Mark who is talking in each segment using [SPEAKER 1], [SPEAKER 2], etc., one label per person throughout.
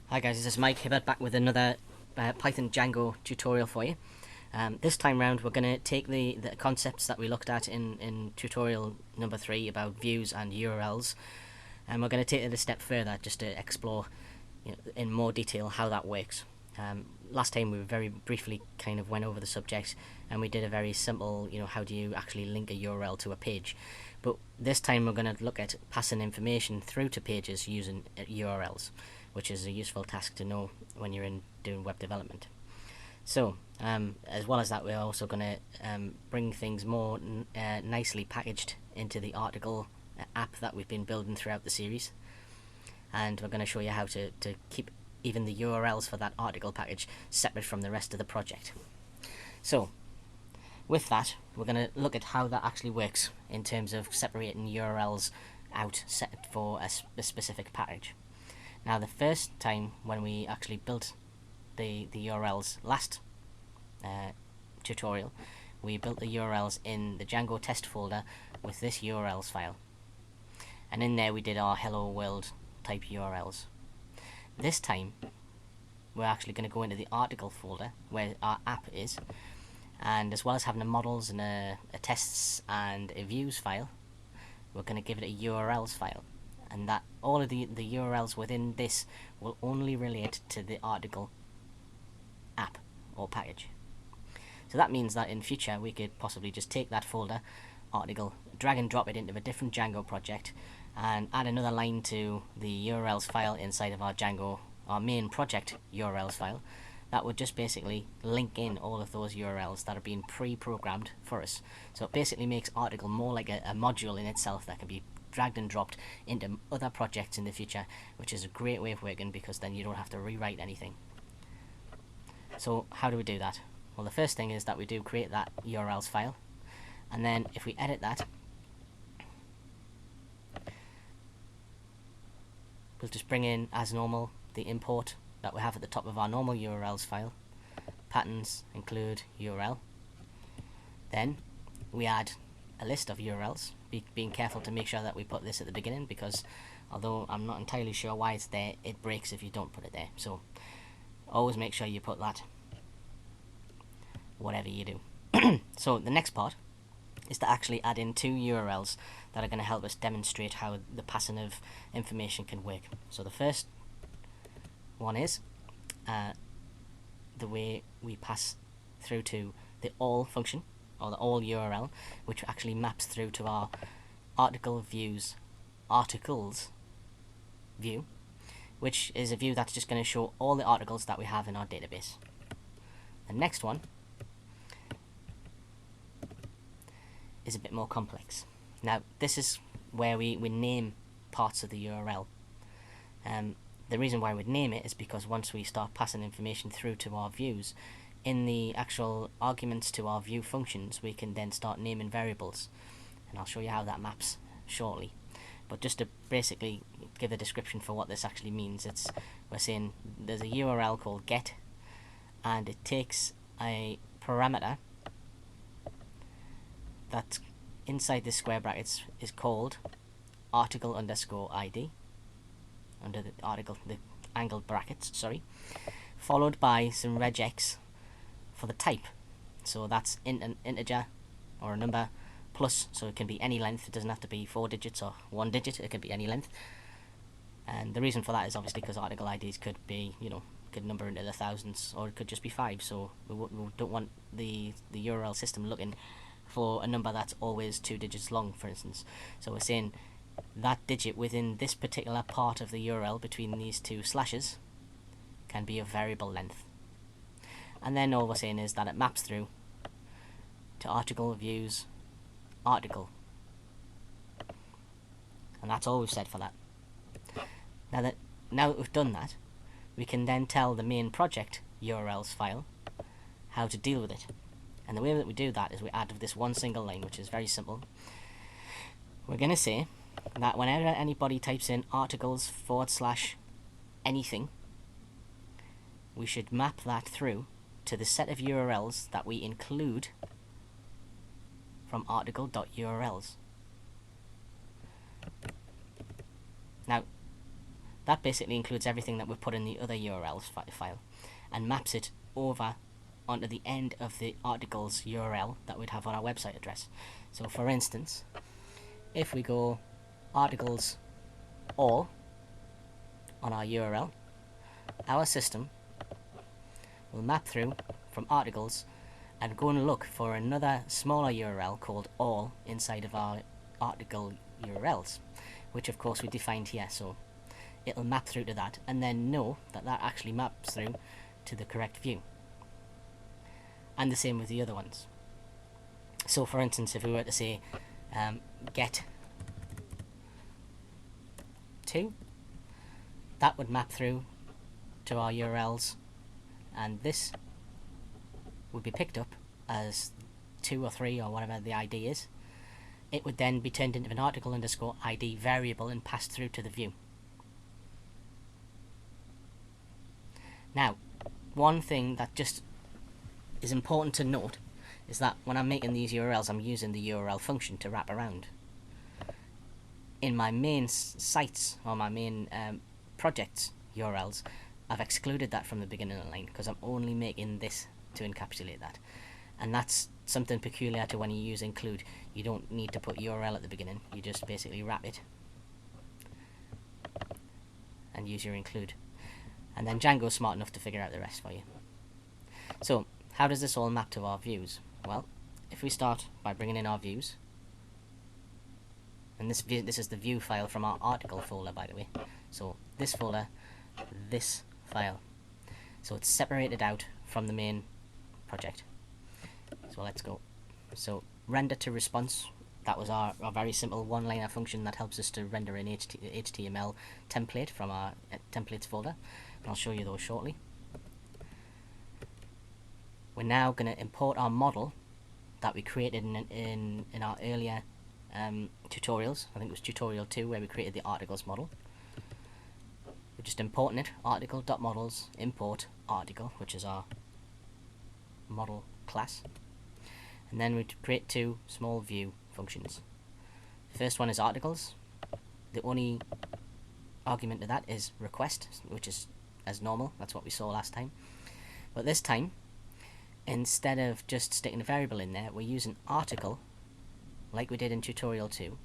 [SPEAKER 1] Hi guys, this is Mike Hibbert back with another Python Django tutorial for you. This time round we're going to take the concepts that we looked at in tutorial number 3 about views and URLs, and we're going to take it a step further just to explore in more detail how that works. Last time we very briefly kind of went over the subject and we did a very simple, how do you actually link a URL to a page. But this time we're going to look at passing information through to pages using URLs, which is a useful task to know when you're doing web development. So, as well as that, we're also going to bring things more nicely packaged into the article app that we've been building throughout the series. And we're going to show you how to keep even the URLs for that article package separate from the rest of the project. So, with that, we're going to look at how that actually works in terms of separating URLs out set for a specific package. Now, the first time when we actually built the URLs last tutorial, we built the URLs in the Django test folder with this URLs file. And in there we did our hello world type URLs. This time, we're actually going to go into the article folder where our app is, and as well as having the models and a tests and a views file, we're going to give it a URLs file. And that all of the URLs within this will only relate to the article app or package. So that means that in future we could possibly just take that folder, article, drag and drop it into a different Django project, and add another line to the URLs file inside of our main project URLs file. That would just basically link in all of those URLs that are being pre-programmed for us. So it basically makes article more like a module in itself that can be dragged and dropped into other projects in the future, which is a great way of working because then you don't have to rewrite anything. So how do we do that? Well, the first thing is that we do create that URLs file, and then if we edit that, we'll just bring in, as normal, the import that we have at the top of our normal URLs file, patterns include URL. Then we add a list of URLs, being careful to make sure that we put this at the beginning, because although I'm not entirely sure why it's there, it breaks if you don't put it there. So always make sure you put that, whatever you do. So the next part is to actually add in 2 URLs that are going to help us demonstrate how the passing of information can work. So the first one is the way we pass through to the all function, or the all URL, which actually maps through to our articles view, which is a view that's just going to show all the articles that we have in our database. The next one is a bit more complex. Now, this is where we name parts of the URL. The reason why we'd name it is because once we start passing information through to our views, in the actual arguments to our view functions, we can then start naming variables. And I'll show you how that maps shortly. But just to basically give a description for what this actually means, we're saying there's a URL called get, and it takes a parameter that inside this square brackets is called article underscore ID, under the article, the angled brackets, sorry, followed by some regex for the type. So that's an integer or a number, plus, so it can be any length. It doesn't have to be 4 digits or 1 digit, it can be any length. And the reason for that is obviously because article IDs could be, could number into the thousands, or it could just be 5. So we don't want the URL system looking for a number that's always 2 digits long, for instance. So we're saying that digit within this particular part of the URL between these 2 slashes can be of variable length. And then all we're saying is that it maps through to article views article. And that's all we've said for that. Now that we've done that, we can then tell the main project URLs file how to deal with it. And the way that we do that is we add this one single line, which is very simple. We're going to say that whenever anybody types in articles / anything, we should map that through to the set of URLs that we include from article.urls. Now, that basically includes everything that we've put in the other URLs file and maps it over onto the end of the article's URL that we'd have on our website address. So for instance, if we go articles all on our URL, our system will map through from articles and go and look for another smaller URL called all inside of our article URLs, which of course we defined here. So it'll map through to that and then know that that actually maps through to the correct view. And the same with the other ones. So for instance, if we were to say get to, that would map through to our URLs, and this would be picked up as 2 or 3 or whatever the ID is. It would then be turned into an article underscore ID variable and passed through to the view. Now, one thing that just is important to note is that when I'm making these URLs, I'm using the URL function to wrap around. In my main sites or my main projects URLs, I've excluded that from the beginning of the line because I'm only making this to encapsulate that. And that's something peculiar to when you use include. You don't need to put URL at the beginning, you just basically wrap it and use your include. And then Django's smart enough to figure out the rest for you. So, how does this all map to our views? Well, if we start by bringing in our views, and this is the view file from our article folder, by the way. So this folder, this file. So it's separated out from the main project. So let's go. So render to response. That was our very simple one-liner function that helps us to render an HTML template from our templates folder. And I'll show you those shortly. We're now going to import our model that we created in our earlier tutorials. I think it was tutorial 2 where we created the articles model. We're just importing it, article.models, import article, which is our model class. And then we create 2 small view functions. The first one is articles. The only argument to that is request, which is as normal. That's what we saw last time. But this time, instead of just sticking a variable in there, we're using article like we did in tutorial 2,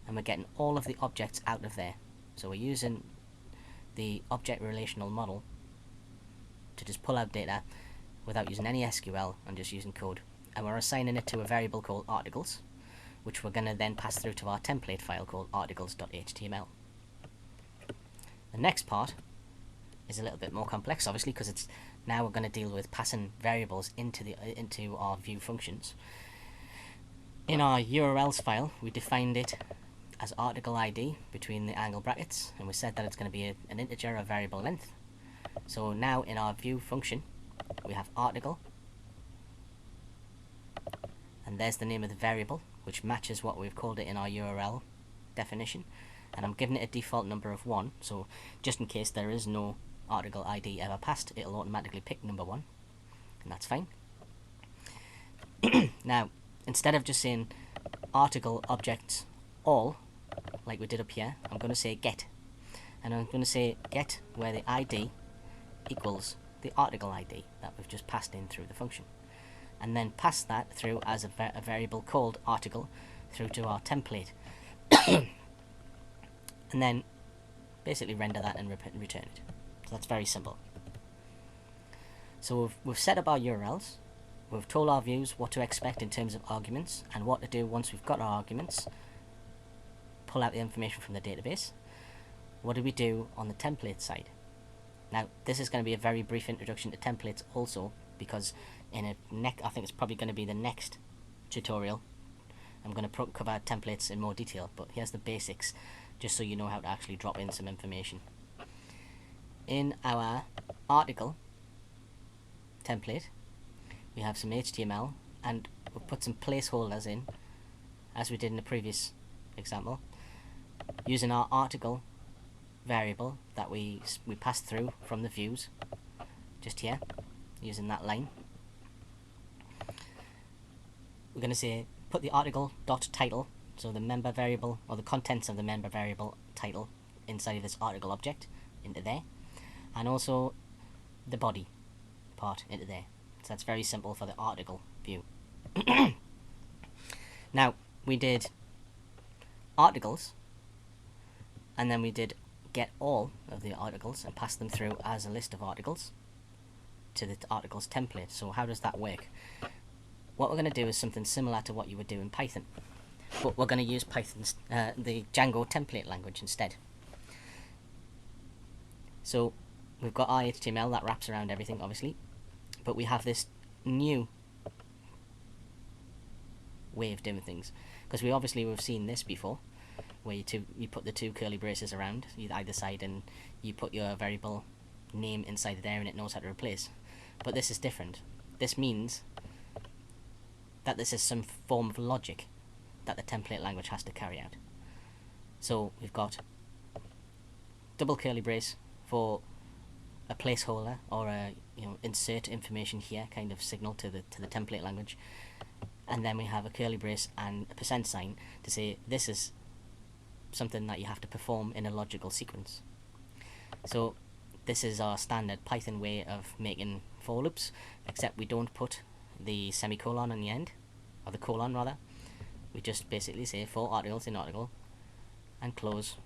[SPEAKER 1] and we're getting all of the objects out of there. So we're using the object relational model to just pull out data without using any SQL and just using code. And we're assigning it to a variable called articles, which we're going to then pass through to our template file called articles.html. The next part is a little bit more complex, obviously, because it's now we're going to deal with passing variables into our view functions. In our URLs file, we defined it as article ID between the angle brackets, and we said that it's going to be an integer of variable length. So now in our view function, we have article, and there's the name of the variable, which matches what we've called it in our URL definition, and I'm giving it a default number of 1, so just in case there is no article ID ever passed, it'll automatically pick number 1, and that's fine. Now, instead of just saying article objects all, like we did up here, I'm going to say get. And I'm going to say get where the ID equals the article ID that we've just passed in through the function. And then pass that through as a variable called article through to our template. And then basically render that and return it. So that's very simple. So we've set up our URLs. We've told our views what to expect in terms of arguments and what to do once we've got our arguments. Pull out the information from the database. What do we do on the template side? Now, this is going to be a very brief introduction to templates also, because in I think it's probably going to be the next tutorial. I'm going to cover templates in more detail, but here's the basics, just so you know how to actually drop in some information. In our article template, we have some HTML, and we'll put some placeholders in, as we did in the previous example, using our article variable that we passed through from the views, just here, using that line. We're going to say put the article dot title, so the member variable, or the contents of the member variable title, inside of this article object into there, and also the body part into there. So that's very simple for the article view. Now, we did articles, and then we did get all of the articles and pass them through as a list of articles to the articles template. So how does that work? What we're going to do is something similar to what you would do in Python, but we're going to use Python's the Django template language instead. So we've got our HTML that wraps around everything, obviously, but we have this new way of doing things, because we've seen this before, where you put the two curly braces around either side, and you put your variable name inside there, and it knows how to replace. But this is different. This means that this is some form of logic that the template language has to carry out. So we've got double curly brace for a placeholder or a insert information here kind of signal to the template language, and then we have a curly brace and a % sign to say this is something that you have to perform in a logical sequence. So this is our standard Python way of making for loops, except we don't put the semicolon on the end, or the colon rather. We just basically say for articles in article and close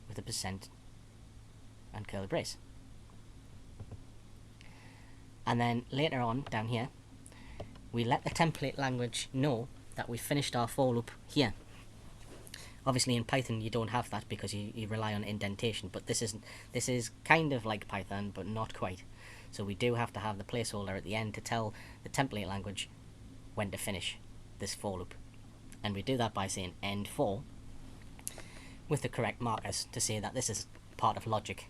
[SPEAKER 1] with a % and curly brace. And then later on down here, we let the template language know that we finished our for loop here. Obviously in Python you don't have that because you rely on indentation, but this is kind of like Python but not quite. So we do have to have the placeholder at the end to tell the template language when to finish this for loop. And we do that by saying end for with the correct markers to say that this is part of logic.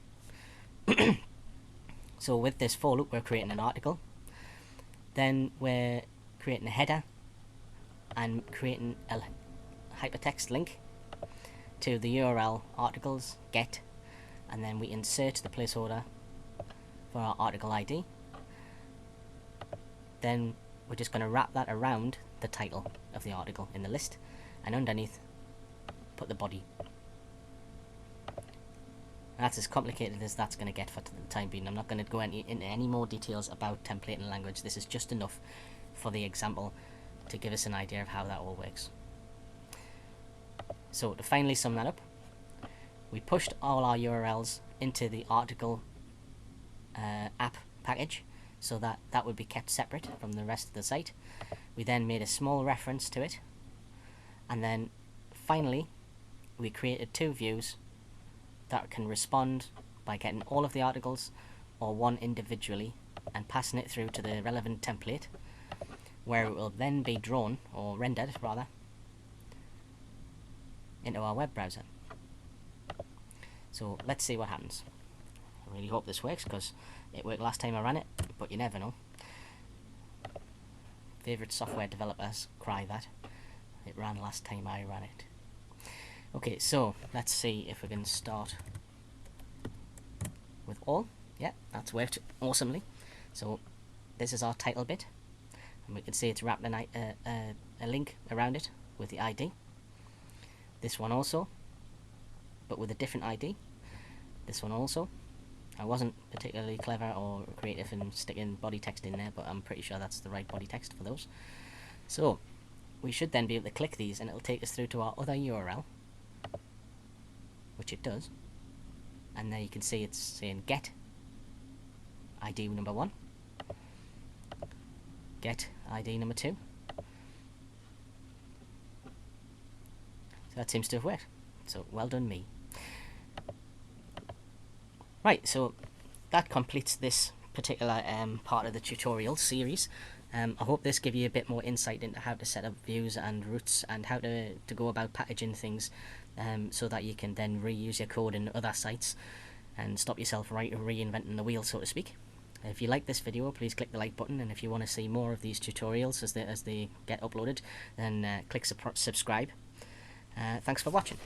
[SPEAKER 1] So with this for loop we're creating an article, then we're creating a header and creating a hypertext link to the URL articles get, and then we insert the placeholder for our article ID. Then we're just going to wrap that around the title of the article in the list, and underneath put the body. That's as complicated as that's going to get for the time being. I'm not going to go into any more details about templating language. This is just enough for the example to give us an idea of how that all works. So to finally sum that up, we pushed all our URLs into the article app package so that that would be kept separate from the rest of the site. We then made a small reference to it, and then finally we created two views that can respond by getting all of the articles or one individually and passing it through to the relevant template, where it will then be drawn, or rendered rather, into our web browser. So let's see what happens. I really hope this works because it worked last time I ran it, but you never know. Favourite software developers cry that it ran last time I ran it. Okay, so let's see if we can start with all. Yeah, that's worked awesomely. So this is our title bit, and we can see it's wrapped a link around it with the ID. This one also, but with a different ID. This one also. I wasn't particularly clever or creative in sticking body text in there, but I'm pretty sure that's the right body text for those. So we should then be able to click these and it'll take us through to our other URL, which it does. And there you can see it's saying get ID number 1, get ID number 2. So that seems to have worked. So well done me. Right, so that completes this particular part of the tutorial series. I hope this gives you a bit more insight into how to set up views and routes and how to go about packaging things so that you can then reuse your code in other sites and stop yourself reinventing the wheel, so to speak. If you like this video, please click the like button, and if you want to see more of these tutorials as they get uploaded, then click subscribe. Thanks for watching.